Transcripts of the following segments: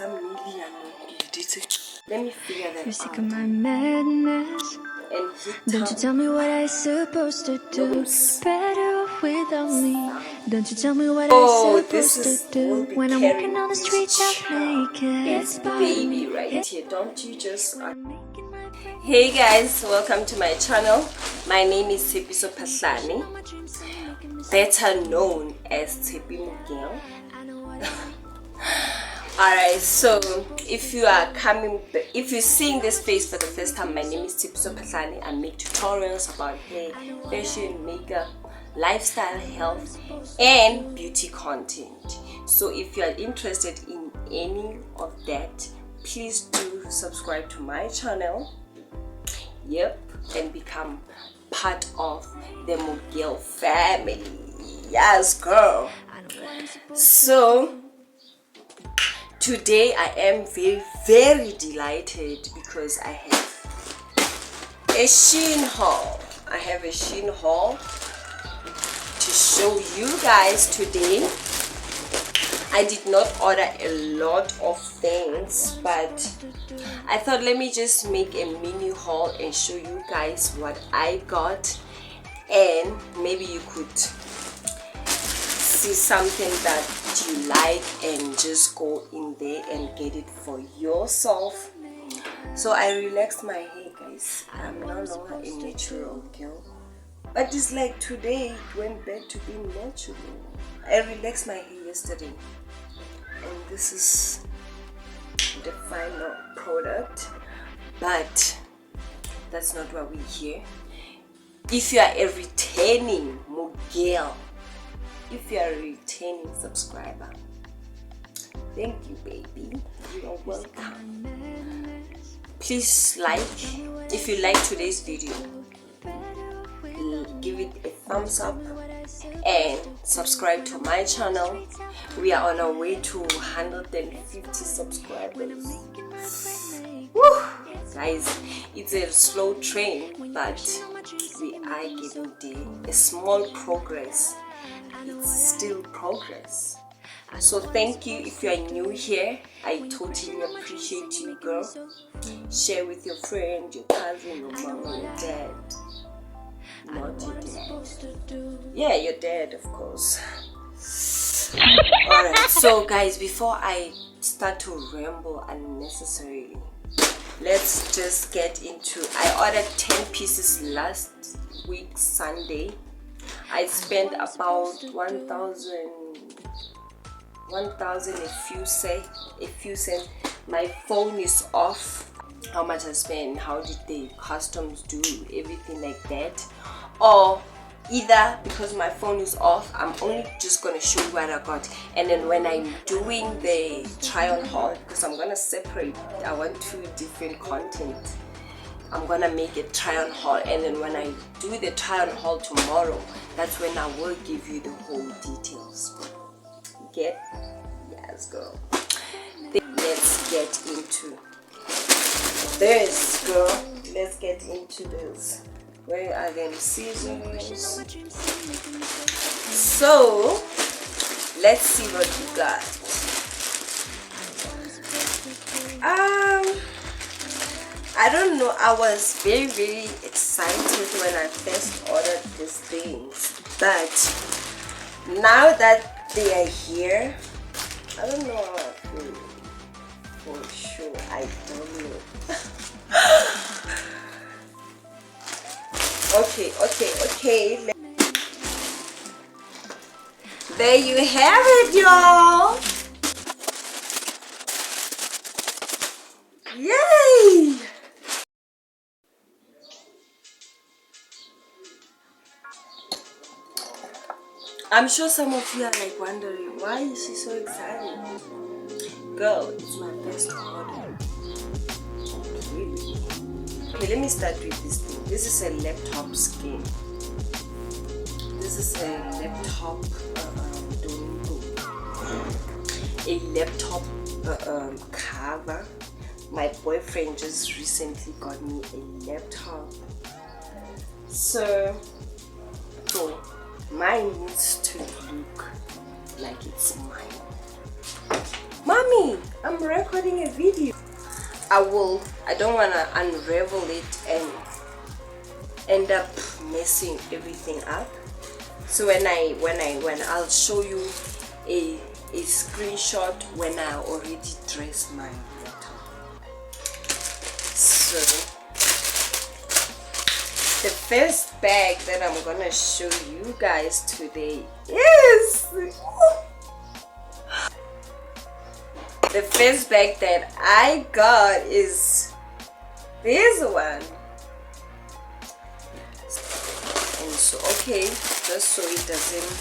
some million. Let me figure that You're sick out. of my madness. And Don't you tell me what I'm supposed to do. Better off without me. Don't you tell me what I'm supposed to do. When I'm walking on the streets half naked. It's baby right here. Don't you just... Hey guys, welcome to my channel. My name is Tshepiso Phahlane, better known as Tshepiso. Alright, so if you're seeing this face for the first time, my name is Tshepiso Phahlane. I make tutorials about hair, fashion, makeup, lifestyle, health, and beauty content. So if you are interested in any of that, please do subscribe to my channel. Yep, and become part of the Mugel family. Yes, girl. So today I am very delighted because I have a SHEIN haul. I have a SHEIN haul to show you guys today. I did not order a lot of things, but I thought let me just make a mini haul and show you guys what I got, and maybe you could see something that you like and just go in there and get it for yourself. So I relaxed my hair, guys. I'm no longer a natural girl, but it's like today it went back to being natural. I relaxed my hair yesterday, and this is the final product, but that's not why we're here. If you are a returning Mugel, if you are a returning subscriber, thank you, baby. You are welcome. Please like, if you like today's video, give it a thumbs up and subscribe to my channel. We are on our way to 150 subscribers. Woo! Guys, it's a slow train, but we are getting there. A small progress. It's still progress. So thank you. If you are new here, I totally appreciate you, girl. Share with your friend, your cousin, your mom, or your dad. Not your dad. Yeah, your dad, of course. Alright, so guys, before I start to ramble unnecessarily, let's just get into... I ordered 10 pieces last week Sunday. I spent about 1,000 a few cents. My phone is off. How much I spent, how did the customs do, everything like that. Or either because my phone is off, I'm only just gonna show you what I got, and then when I'm doing the try on haul, because I'm gonna separate, I want 2 different content. I'm gonna make a try on haul, and then when I do the try on haul tomorrow, that's when I will give you the whole details. Get? Yes, girl. Let's get into this, girl. Let's get into this. Where are them scissors? So let's see what we got. I don't know, I was very excited when I first ordered these things, but now that they are here, I don't know how I feel for sure. I don't know. Okay. There you have it, y'all. Yay! I'm sure some of you are like wondering, why is she so excited? Girl, it's my best order. Really? Okay, let me start with this thing. This is a laptop skin. This is a laptop a laptop cover. My boyfriend just recently got me a laptop, so mine needs to look like it's mine. Mommy, I'm recording a video. I don't want to unravel it and end up messing everything up. So when I'll show you a screenshot when I already dress my laptop. So the first bag that I'm gonna show you guys today is the first bag that I got is this one. And so okay, just so it doesn't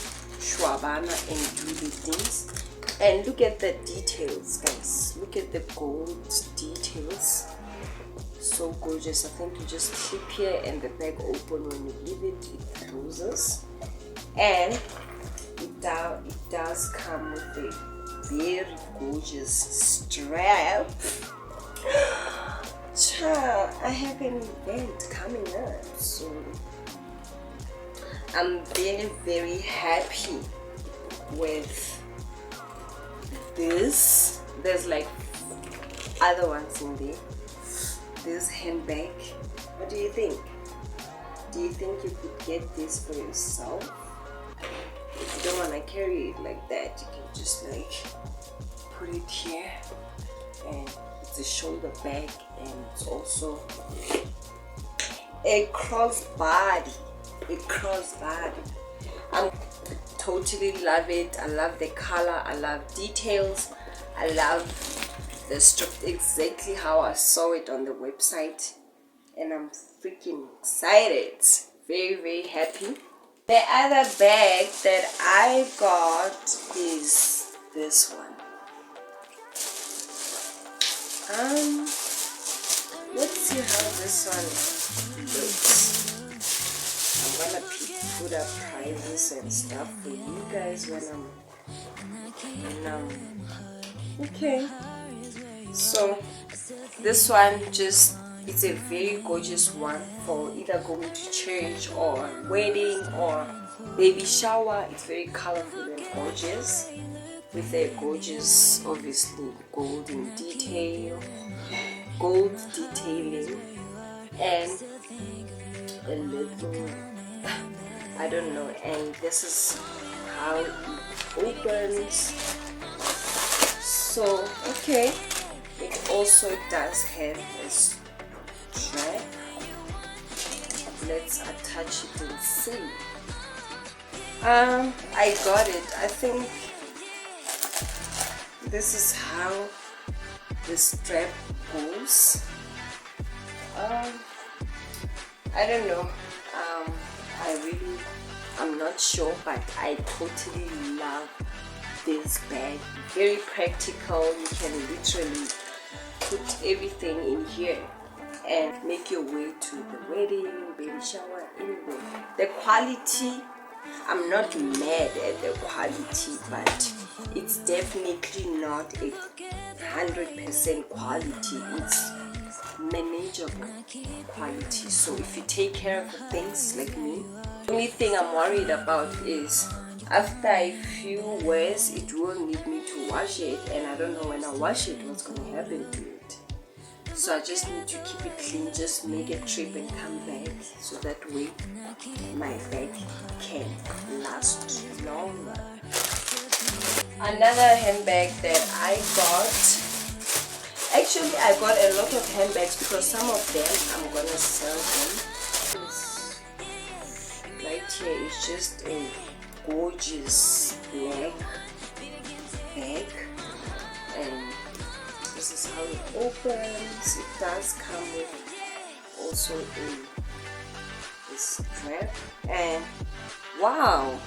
shwabana and do the things. And look at the details, guys. Look at the gold details. So gorgeous. I think you just clip here and the bag open. When you leave it, it closes. And it does come with a very gorgeous strap. Child, I have an event coming up, so I'm very happy with this. There's like other ones in there. This handbag, what do you think? Do you think you could get this for yourself? If you don't want to carry it like that, you can just like put it here, and it's a shoulder bag, and it's also a crossbody. I totally love it. I love the color, I love details, I love the strap exactly how I saw it on the website, and I'm freaking excited. Very happy. The other bag that I got is this one. Let's see how this one looks. I'm gonna put up prices and stuff for you guys when I'm okay. So this one it's a very gorgeous one for either going to church or wedding or baby shower. It's very colorful and gorgeous with a gorgeous, obviously, gold detailing and a little I don't know. And this is how it opens. So okay, it also does have a strap. Let's attach it and see. I got it. I think this is how the strap goes. I don't know. I'm not sure, but I totally love this bag. Very practical. You can literally put everything in here and make your way to the wedding, baby shower, anywhere. The quality, I'm not mad at the quality, but it's definitely not a 100% quality. It's manageable quality. So if you take care of the things like me, the only thing I'm worried about is after a few wears it will need me to wash it, and I don't know when I wash it what's going to happen to it. So I just need to keep it clean, just make a trip and come back, so that way my bag can last longer. Another handbag that I got, actually I got a lot of handbags because some of them I'm gonna sell them. This right here is just a gorgeous black bag, and this is how it opens. It does come with also a strap, and wow,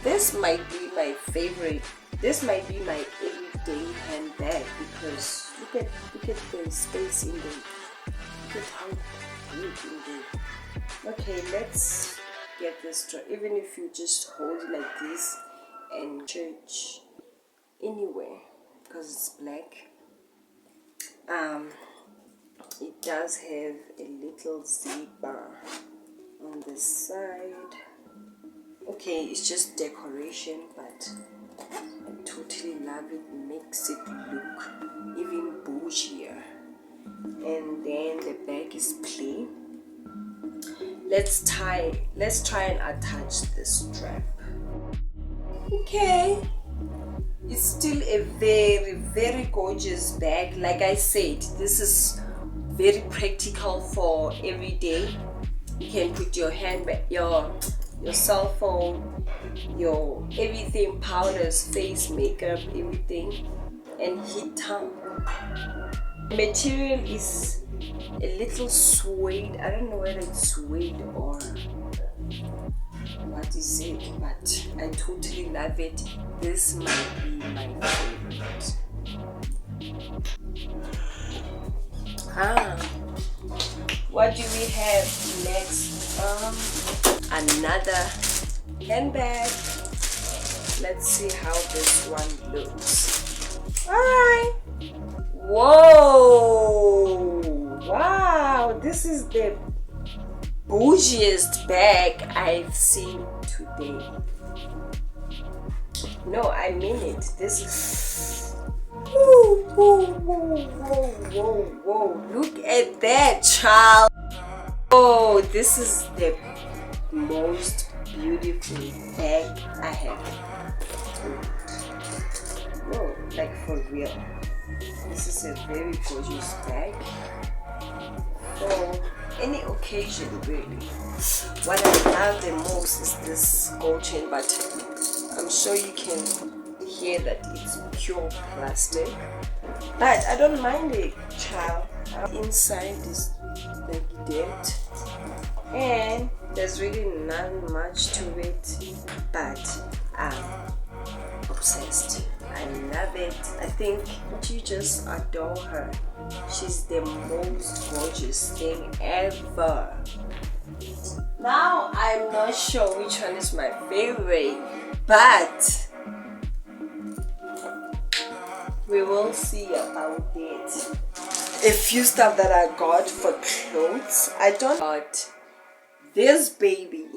this might be my favorite. This might be my everyday handbag because look at the space in there. Look at how big in there. Okay, let's get this strap. Even if you just hold it like this and church anywhere, because it's black. It does have a little zipper on the side. Okay, it's just decoration, but I totally love love it. Makes it look even bougier. And then the back is plain. Let's try and attach this strap. Okay, it's still a very gorgeous bag. Like I said, this is very practical for every day. You can put your handbag, your cell phone, your everything, powders, face makeup, everything, and heat down. The material is a little suede. I don't know whether it's suede or what is it, but I totally love it. This might be my favorite. What do we have next? Another handbag. Let's see how this one looks. Alright. Whoa! Wow, this is the bougiest bag I've seen today. No, I mean it. This is... Whoa. Look at that, child. Oh, this is the most beautiful bag I have. No, like for real. This is a very gorgeous bag. For any occasion, really. What I love the most is this gold chain, but I'm sure you can hear that it's pure plastic. But I don't mind it, child. Inside is like dirt, and there's really not much to it, but I'm obsessed. I love it. I think you just adore her. She's the most gorgeous thing ever. Now I'm not sure which one is my favorite, but we will see about it. A few stuff that I got for clothes. I don't got this baby.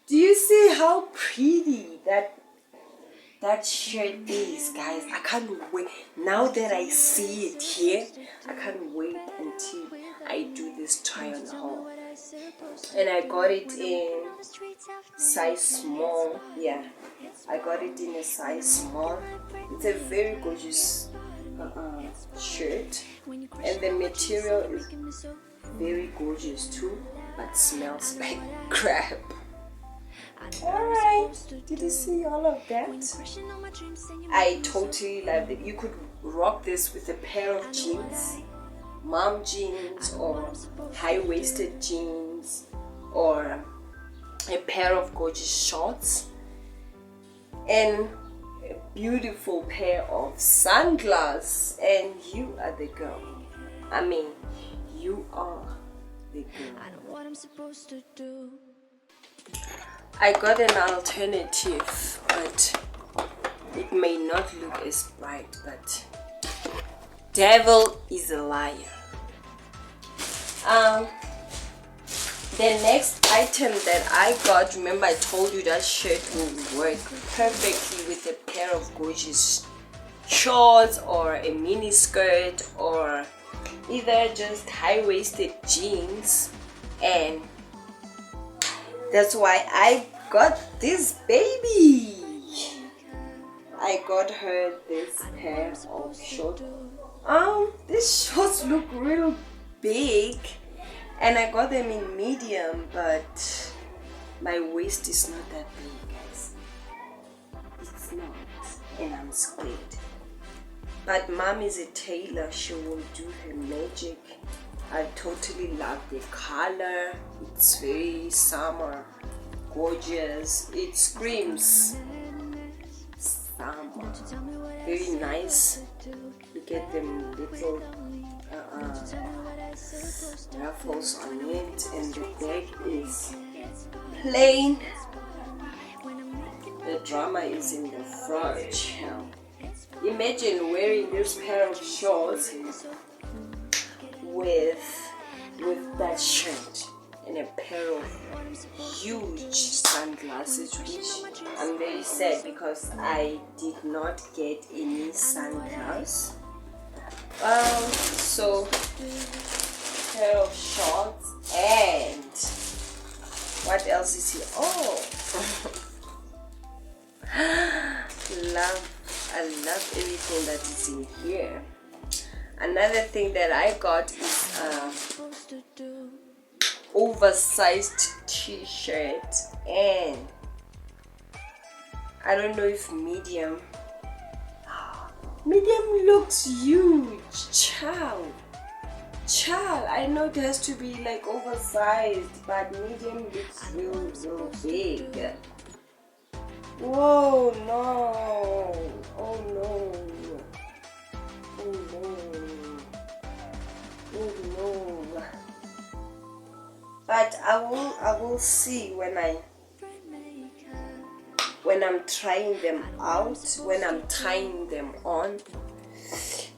Do you see how pretty that shirt is, guys? I can't wait. Now that I see it here, I can't wait until I do this try on haul. And I got it in size small. Yeah, I got it in a size small. It's a very gorgeous shirt, and the material is very gorgeous too, but smells like crap. Alright, did you see all of that? I totally love it. You could rock this with a pair of jeans, mom jeans, or high-waisted jeans, or a pair of gorgeous shorts, and a beautiful pair of sunglasses, and you are the girl. I mean, you are the girl. I know what I'm supposed to do. I got an alternative, but it may not look as bright, but devil is a liar. The next item that I got, remember I told you that shirt will work perfectly with a pair of gorgeous shorts or a mini skirt or either just high-waisted jeans, and that's why I got this baby. I got her this pair of shorts. These shorts look real big, and I got them in medium, but my waist is not that big, guys. It's not, and I'm scared. But mom is a tailor, she will do her magic. I totally love the color. It's very summer, gorgeous. It screams summer. Very nice. You get them little ruffles on it, and the bag is plain. The drama is in the front. Imagine wearing this pair of shorts with that shirt and a pair of huge sunglasses, which I'm very sad because I did not get any sunglasses. So pair of shorts, and what else is here? Oh, I love everything that is in here. Another thing that I got is oversized t-shirt, and I don't know if medium looks huge. Child, I know it has to be like oversized, but medium looks real big. Whoa, no. Oh no. But I will see when I'm trying them out, when I'm tying them on,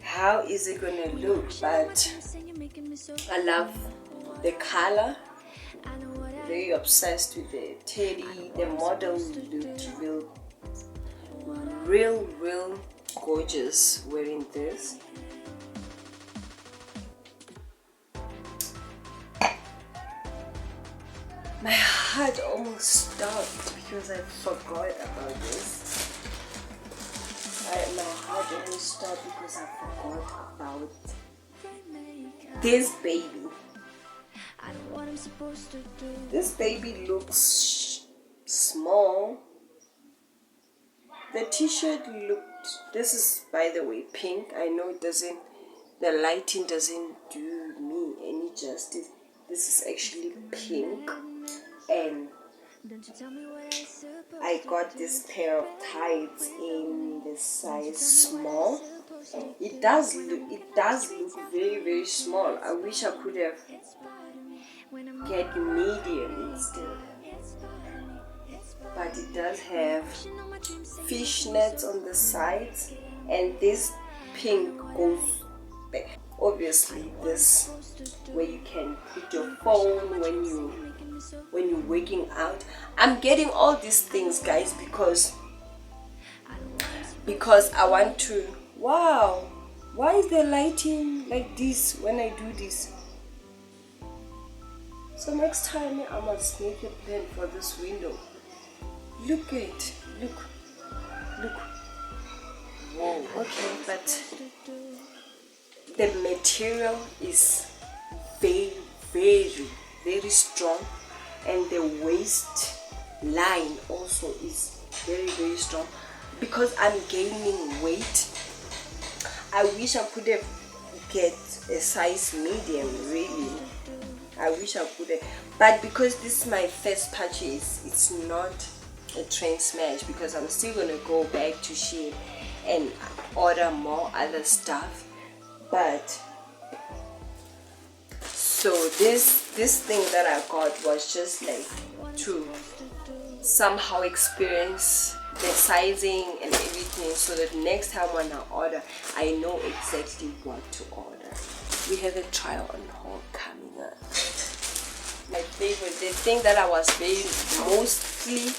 how is it gonna look. But I love the color, very obsessed with the teddy. The model looked real gorgeous wearing this. My heart almost stopped because I forgot about this. My heart almost stopped because I forgot about this baby. This baby looks small. The t-shirt looked, this is by the way pink. I know the lighting doesn't do me any justice. This is actually pink, and I got this pair of tights in the size small. It does look very small. I wish I could have get medium instead, but it does have fishnets on the sides, and this pink goes back. Obviously this where you can put your phone when you're working out. I'm getting all these things, guys, because I want to. Wow, why is the lighting like this when I do this? So next time I must make a plan for this window. Look. Whoa, okay, but the material is very strong, and the waist line also is very strong. Because I'm gaining weight, I wish I could have get a size medium, really. I wish I could have, but because this is my first purchase, it's not a train smash, because I'm still gonna go back to SHEIN and order more other stuff. But so this thing that I got was just like to somehow experience the sizing and everything, so that next time when I order, I know exactly what to order. We have a trial on haul coming up. My favorite, the thing that I was mostly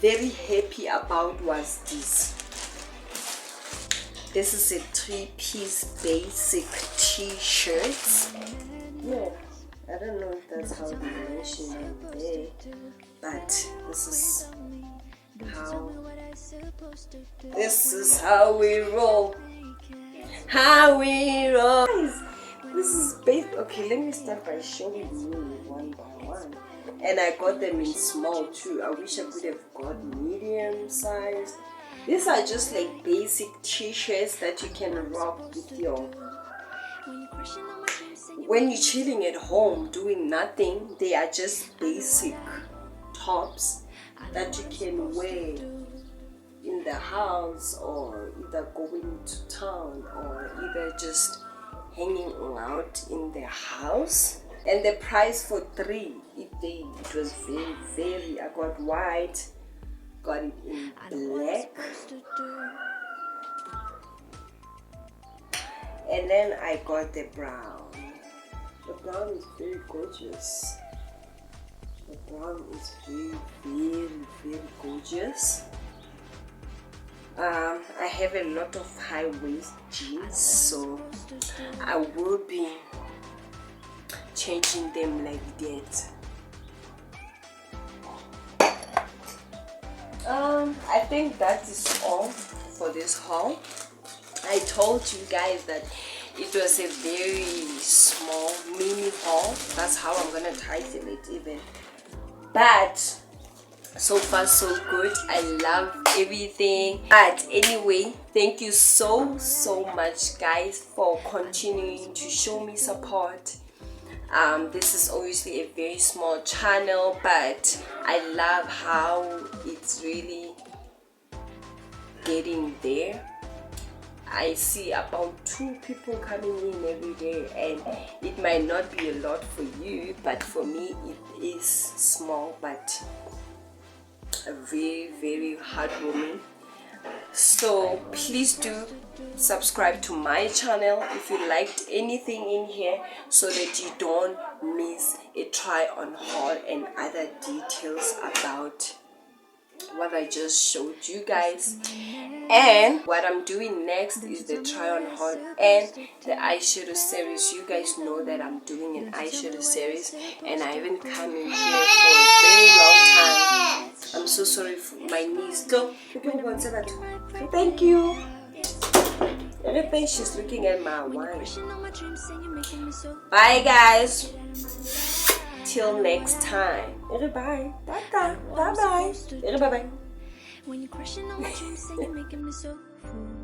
very happy about was this. This is a 3-piece basic t-shirt. Yeah, I don't know if that's how they mention it there, but this is how we roll. Guys, this is basic. Okay, let me start by showing you one by one. And I got them in small too. I wish I could have got medium size. These are just like basic t-shirts that you can rock with when you're chilling at home doing nothing. They are just basic tops that you can wear in the house, or either going to town, or either just hanging out in the house. And the price for 3, it was very. I got white, got it in black, and then I got the brown. The brown is very gorgeous. The brown is very gorgeous. I have a lot of high waist jeans, so I will be changing them like that. I think that is all for this haul. I told you guys that it was a very small mini haul. That's how I'm gonna title it even. But so far so good. I love everything. But anyway, thank you so much guys for continuing to show me support. This is obviously a very small channel, but I love how it's really getting there. I see about 2 people coming in every day, and it might not be a lot for you, but for me it is small but very heartwarming. So please do subscribe to my channel if you liked anything in here, so that you don't miss a try on haul and other details about what I just showed you guys. And what I'm doing next is the try on haul and the eyeshadow series. You guys know that I'm doing an eyeshadow series, and I haven't come in here for a very long time. I'm so sorry for my knees. So thank you. Everything, she's looking at my wine. Bye guys. Till next time. Bye. Bye bye. When you're crushing on my dreams and you're making me so full.